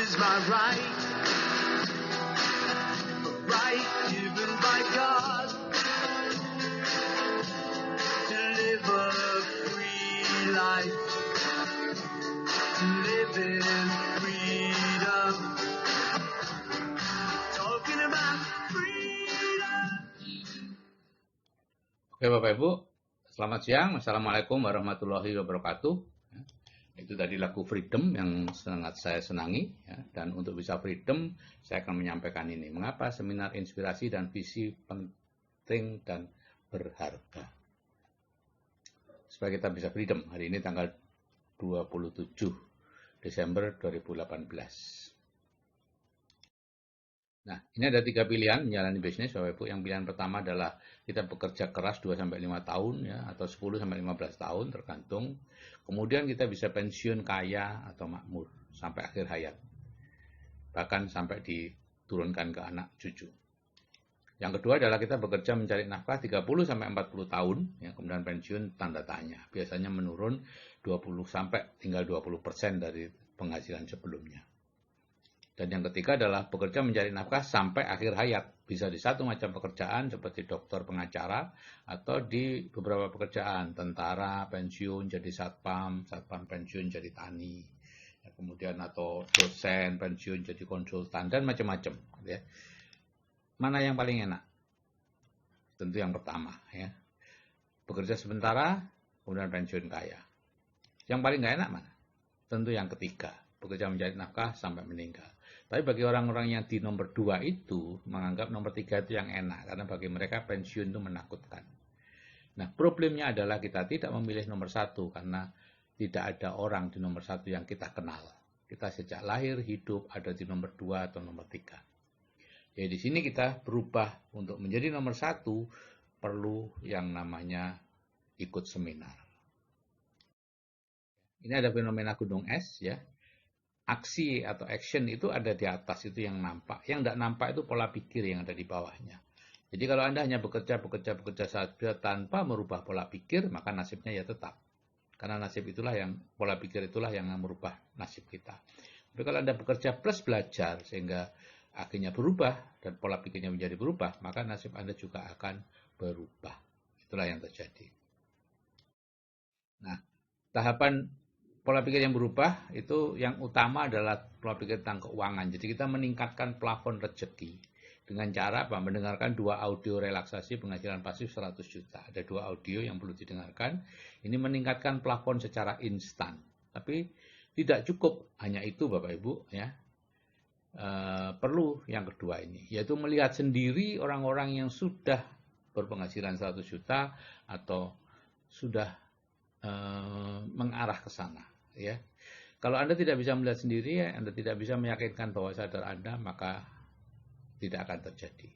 is my right, a right given by God to live a free life, to live in freedom. Talking about freedom. Oke Bapak Ibu, selamat siang. Assalamualaikum warahmatullahi wabarakatuh. Itu tadi lagu Freedom yang sangat saya senangi. Dan untuk bisa freedom, saya akan menyampaikan ini. Mengapa seminar inspirasi dan visi penting dan berharga. Supaya kita bisa freedom. Hari ini tanggal 27 Desember 2018. Nah, ini ada 3 pilihan menjalani bisnis, Bapak Ibu. Yang pilihan pertama adalah kita bekerja keras 2-5 tahun, ya, atau 10-15 tahun, tergantung. Kemudian kita bisa pensiun kaya atau makmur sampai akhir hayat. Bahkan sampai diturunkan ke anak cucu. Yang kedua adalah kita bekerja mencari nafkah 30-40 tahun, ya, kemudian pensiun tanda tanya. Biasanya menurun 20 sampai tinggal 20% dari penghasilan sebelumnya. Dan yang ketiga adalah bekerja mencari nafkah sampai akhir hayat. Bisa di satu macam pekerjaan seperti dokter pengacara atau di beberapa pekerjaan. Tentara pensiun jadi satpam, satpam pensiun jadi tani. Ya, kemudian atau dosen pensiun jadi konsultan dan macam-macam. Ya. Mana yang paling enak? Tentu yang pertama. Ya. Bekerja sementara, kemudian pensiun kaya. Yang paling nggak enak mana? Tentu yang ketiga. Bekerja mencari nafkah sampai meninggal. Tapi bagi orang-orang yang di nomor 2 itu, menganggap nomor 3 itu yang enak. Karena bagi mereka pensiun itu menakutkan. Nah, problemnya adalah kita tidak memilih nomor 1. Karena tidak ada orang di nomor 1 yang kita kenal. Kita sejak lahir, hidup, ada di nomor 2 atau nomor 3. Jadi di sini kita berubah untuk menjadi nomor 1, perlu yang namanya ikut seminar. Ini ada fenomena gunung es, ya. Aksi atau action itu ada di atas, itu yang nampak. Yang tidak nampak itu pola pikir yang ada di bawahnya. Jadi kalau Anda hanya bekerja saja tanpa merubah pola pikir, maka nasibnya ya tetap. Karena nasib itulah yang, pola pikir itulah yang merubah nasib kita. Tapi kalau Anda bekerja plus belajar, sehingga akhirnya berubah, dan pola pikirnya menjadi berubah, maka nasib Anda juga akan berubah. Itulah yang terjadi. Nah, tahapan pola pikir yang berubah itu yang utama adalah pola pikir tentang keuangan. Jadi kita meningkatkan plafon rezeki dengan cara apa? Mendengarkan 2 audio relaksasi penghasilan pasif 100 juta. Ada 2 audio yang perlu didengarkan. Ini meningkatkan plafon secara instan. Tapi tidak cukup hanya itu Bapak Ibu, ya. Perlu yang kedua ini, yaitu melihat sendiri orang-orang yang sudah berpenghasilan 100 juta atau sudah mengarah ke sana, ya. Kalau Anda tidak bisa melihat sendiri, ya, Anda tidak bisa meyakinkan bahwa sadar Anda, maka tidak akan terjadi.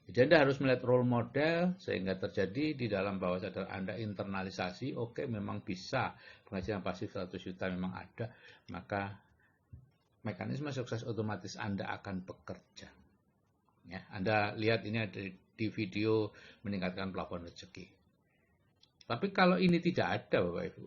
Jadi Anda harus melihat role model sehingga terjadi di dalam bawah sadar Anda internalisasi, oke, memang bisa penghasilan pasif 100 juta memang ada, maka mekanisme sukses otomatis Anda akan bekerja. Ya, Anda lihat ini ada di video meningkatkan plafon rezeki. Tapi kalau ini tidak ada Bapak Ibu,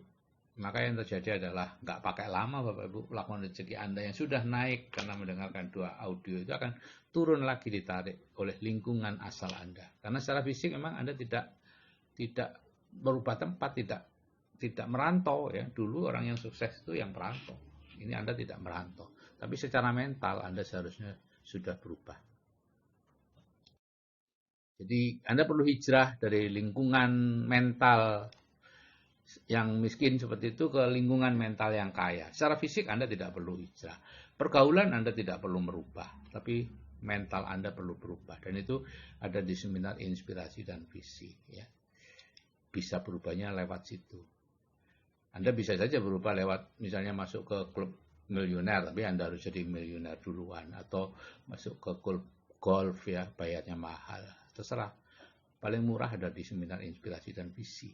maka yang terjadi adalah nggak pakai lama Bapak Ibu, plafon rezeki Anda yang sudah naik karena mendengarkan 2 audio itu akan turun lagi, ditarik oleh lingkungan asal Anda. Karena secara fisik memang Anda tidak berubah tempat, tidak merantau, ya. Dulu orang yang sukses itu yang merantau. Ini Anda tidak merantau. Tapi secara mental Anda seharusnya sudah berubah. Jadi Anda perlu hijrah dari lingkungan mental yang miskin seperti itu ke lingkungan mental yang kaya. Secara fisik Anda tidak perlu hijrah. Pergaulan Anda tidak perlu merubah. Tapi mental Anda perlu berubah. Dan itu ada di seminar inspirasi dan visi. Ya. Bisa berubahnya lewat situ. Anda bisa saja berubah lewat misalnya masuk ke klub miliuner. Tapi Anda harus jadi miliuner duluan. Atau masuk ke klub golf, ya, bayarnya mahal. Terserah. Paling murah ada di seminar inspirasi dan visi.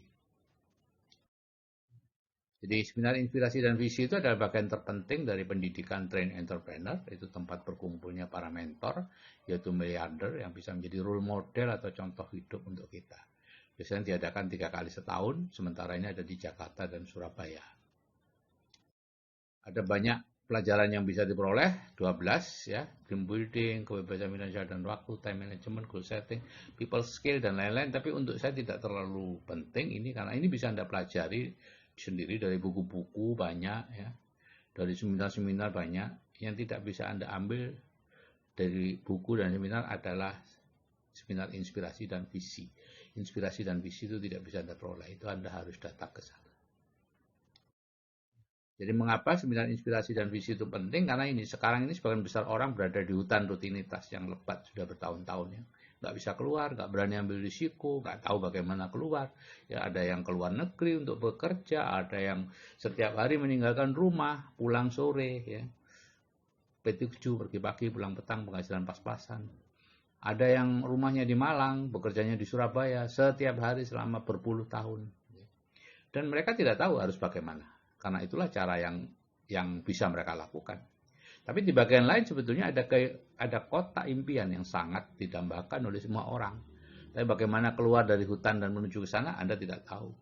Jadi seminar inspirasi dan visi itu adalah bagian terpenting dari pendidikan train entrepreneur. Itu tempat berkumpulnya para mentor, yaitu miliarder yang bisa menjadi role model atau contoh hidup untuk kita. Biasanya diadakan 3 kali setahun, sementara ini ada di Jakarta dan Surabaya. Ada banyak pelajaran yang bisa diperoleh 12 ya, team building, kebebasan finansial dan waktu, time management, goal setting, people skill dan lain-lain. Tapi untuk saya tidak terlalu penting ini karena ini bisa Anda pelajari sendiri dari buku-buku banyak ya, dari seminar-seminar banyak. Yang tidak bisa Anda ambil dari buku dan seminar adalah seminar inspirasi dan visi. Inspirasi dan visi itu tidak bisa Anda peroleh, itu Anda harus datang ke sana. Jadi mengapa seminar inspirasi dan visi itu penting? Karena ini sekarang ini sebagian besar orang berada di hutan rutinitas yang lebat sudah bertahun-tahun ya. Nggak bisa keluar, nggak berani ambil risiko, nggak tahu bagaimana keluar. Ya ada yang keluar negeri untuk bekerja, ada yang setiap hari meninggalkan rumah, pulang sore ya. P7 pergi pagi, pulang petang, penghasilan pas-pasan. Ada yang rumahnya di Malang, bekerjanya di Surabaya setiap hari selama berpuluh tahun. Dan mereka tidak tahu harus bagaimana. Karena itulah cara yang bisa mereka lakukan. Tapi di bagian lain sebetulnya ada kotak impian yang sangat didambakan oleh semua orang. Tapi bagaimana keluar dari hutan dan menuju ke sana, Anda tidak tahu.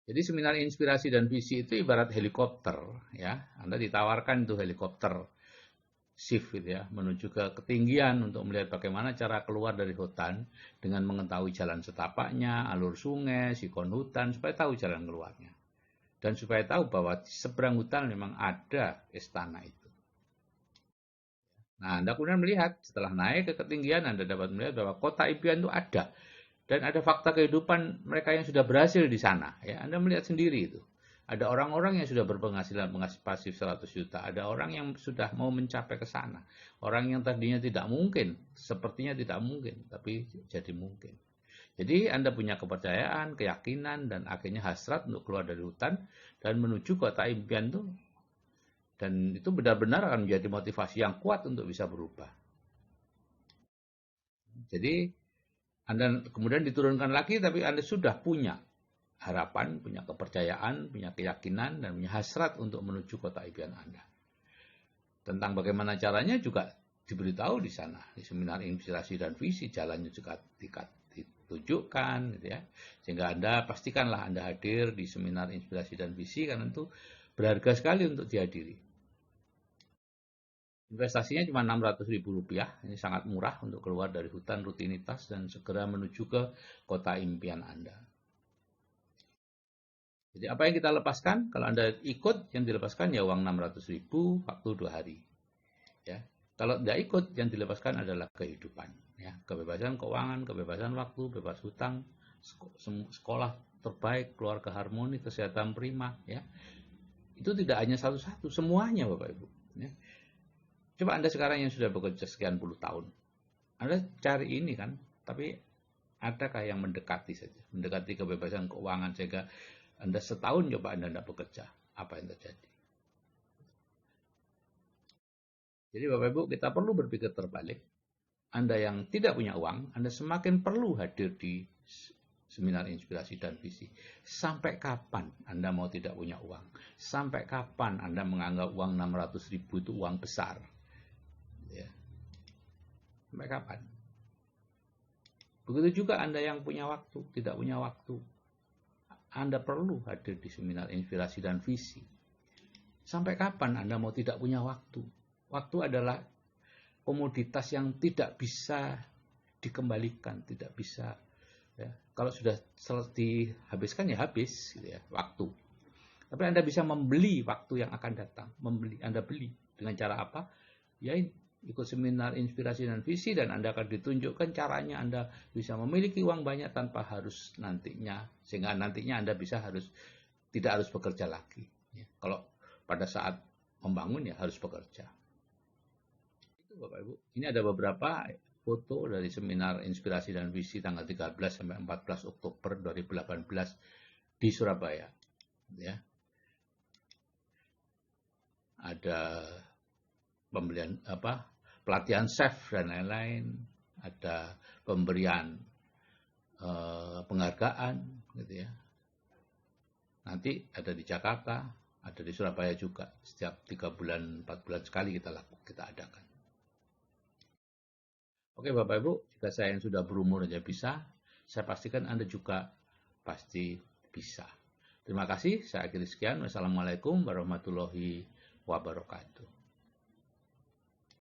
Jadi seminar inspirasi dan visi itu ibarat helikopter, ya. Anda ditawarkan itu helikopter shift gitu ya, menuju ke ketinggian untuk melihat bagaimana cara keluar dari hutan dengan mengetahui jalan setapaknya, alur sungai, sikon hutan, supaya tahu jalan keluarnya. Dan supaya tahu bahwa di seberang hutan memang ada istana itu. Nah, Anda kemudian melihat, setelah naik ke ketinggian, Anda dapat melihat bahwa kota impian itu ada. Dan ada fakta kehidupan mereka yang sudah berhasil di sana. Ya, Anda melihat sendiri itu. Ada orang-orang yang sudah berpenghasilan pasif 100 juta. Ada orang yang sudah mau mencapai ke sana. Orang yang tadinya tidak mungkin, sepertinya tidak mungkin, tapi jadi mungkin. Jadi Anda punya kepercayaan, keyakinan, dan akhirnya hasrat untuk keluar dari hutan dan menuju kota impian itu. Dan itu benar-benar akan menjadi motivasi yang kuat untuk bisa berubah. Jadi Anda kemudian diturunkan lagi, tapi Anda sudah punya harapan, punya kepercayaan, punya keyakinan, dan punya hasrat untuk menuju kota impian Anda. Tentang bagaimana caranya juga diberitahu di sana, di seminar inspirasi dan visi, jalannya juga ditunjukkan, gitu ya. Sehingga Anda pastikanlah Anda hadir di seminar inspirasi dan visi, karena itu berharga sekali untuk dihadiri. Investasinya cuma Rp600.000, ini sangat murah untuk keluar dari hutan rutinitas dan segera menuju ke kota impian Anda. Jadi apa yang kita lepaskan? Kalau Anda ikut, yang dilepaskan ya uang 600.000 waktu 2 hari. Ya. Kalau tidak ikut, yang dilepaskan adalah kehidupan. Ya. Kebebasan keuangan, kebebasan waktu, bebas hutang, sekolah terbaik, keluarga harmoni, kesehatan prima. Ya. Itu tidak hanya satu-satu, semuanya Bapak Ibu. Ya. Coba Anda sekarang yang sudah bekerja sekian puluh tahun. Anda cari ini kan, tapi adakah yang mendekati saja? Mendekati kebebasan keuangan sehingga Anda setahun coba Anda tidak bekerja. Apa yang terjadi? Jadi Bapak Ibu, kita perlu berpikir terbalik. Anda yang tidak punya uang, Anda semakin perlu hadir di seminar inspirasi dan visi. Sampai kapan Anda mau tidak punya uang? Sampai kapan Anda menganggap uang 600.000 itu uang besar? Ya. Sampai kapan? Begitu juga Anda yang punya waktu, tidak punya waktu. Anda perlu hadir di seminar inspirasi dan visi. Sampai kapan Anda mau tidak punya waktu? Waktu adalah komoditas yang tidak bisa dikembalikan, tidak bisa. Ya. Kalau sudah dihabiskan ya habis, gitu ya, waktu. Tapi Anda bisa membeli waktu yang akan datang. Anda beli dengan cara apa? Ya ikut seminar inspirasi dan visi dan Anda akan ditunjukkan caranya Anda bisa memiliki uang banyak tanpa harus nantinya, sehingga nantinya Anda bisa tidak harus bekerja lagi. Ya. Kalau pada saat membangun ya harus bekerja. Itu Bapak Ibu. Ini ada beberapa foto dari seminar inspirasi dan visi tanggal 13 sampai 14 Oktober 2018 di Surabaya. Ya. Ada pembelian pelatihan chef dan lain-lain, ada pemberian penghargaan, gitu ya. Nanti ada di Jakarta, ada di Surabaya juga. Setiap 3 bulan, 4 bulan sekali kita adakan. Oke Bapak Ibu, jika saya yang sudah berumur aja bisa, saya pastikan Anda juga pasti bisa. Terima kasih, saya akhiri sekian. Wassalamualaikum warahmatullahi wabarakatuh.